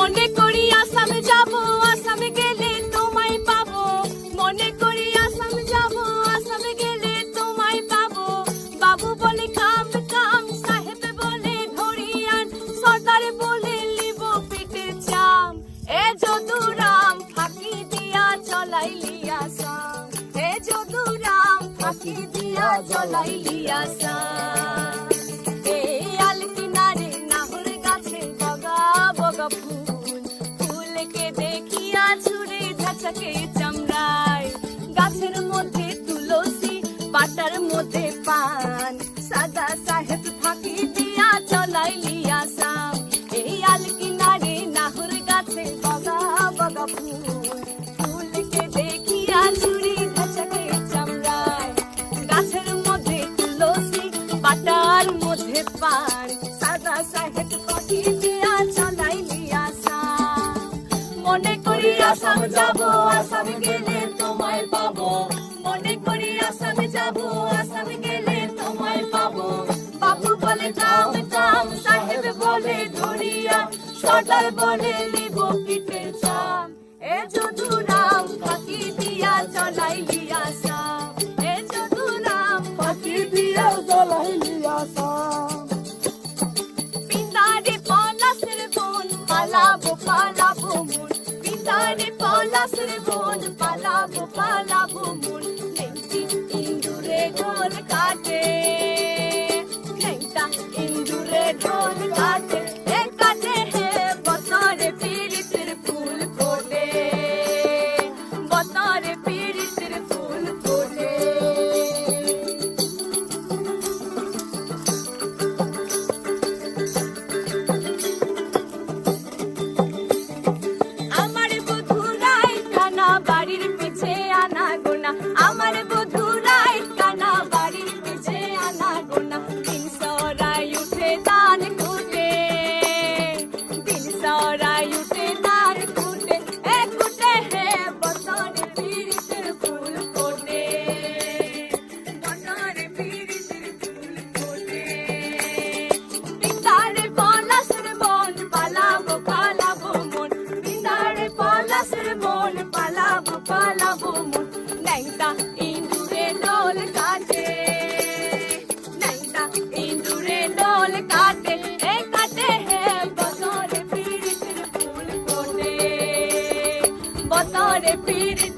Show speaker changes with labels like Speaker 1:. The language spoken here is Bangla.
Speaker 1: মনে করি আসাম যাব, আসামে গেলে তোমায় পাবো। মনে করি আসাম যাব, আসামে গেলে তোমায় পাবো। বাবু বলে কাম কাম, সাহেব বলে ধরিয়ান, সর্দার বলে লিব পিঠে চাম। এ যদুরাম ফাঁকি দিয়া চলাইলি আসাম, এ যদুরাম ফাঁকি দিয়া চলাইলি আসাম। এই আল কিনারে নাহর গাছে বগা বগা ফুল, ফুলকে দেখিয়া ছুড়ে ধাচাকে চামড়ায়। গাছের মধ্যে তুলসী, পাতার মধ্যে পান, সাদা সাহেব ফাঁকি দিয়া চলাইলি আসাম। এই আল কিনারে নাহর গাছে বগা বগা ফুল, ফুলকে দেখিয়া ছুড়ে ধাচাকে চামড়ায়। গাছের মধ্যে তুলসী, পাতার মধ্যে পান, সাদা সাহেব ফাঁকি দিয়া চলাইলি আসাম। মনে করি আসাম যাব, আসামে গেলে তোমায় পাবো। মনে করি আসাম যাব, আসামে গেলে তোমায় পাবো। বাবু বলে কাম কাম, সাহেব বলে ধরিয়া, সর্দার বলে লিব পিঠে চাম। এ যদুরাম ফাঁকি দিয়া চলাইলি আসাম, এ যদুরাম ফাঁকি দিয়া চলাইলি আসাম। পিতারে পলাশের বন, পালাবো পালাবো মন, পিতারে পলাশের বন, পালাবো পালাবো মন। নেংটি ইন্দুরে ঢোল কাটে, নেংটা ইন্দুরে ঢোল কাটে, এ কাটে হে বছরে পীড়িতের ফুল ফোটে, বছরে পীড়িতের ফুল ফোটে। আমার বধুরাই কানা বাড়ির পিছে আনা গোনা, আমার বধুরাই কানা বাড়ির পিছে আনা গোনা। দিন সরাই উঠে দান কুটে, দিন সরাই উঠে দান কুটে, এ কুটে হে বছরে পীড়িতের ফুল ফোটে, বছরে পীড়িতের ফুল ফোটে। পিতারে পলাশের বন, পালাবো পালাবো মন, পিতারে পলাশের বন, পালাবো পালাবো মন। নেংটা ইন্দুরে ডোল কাটে, নেংটা ইন্দুরে ডোল কাটে, এ কাটে হে বছরে পীড়িতের ফুল ফোটে, বছরে পীড়িতের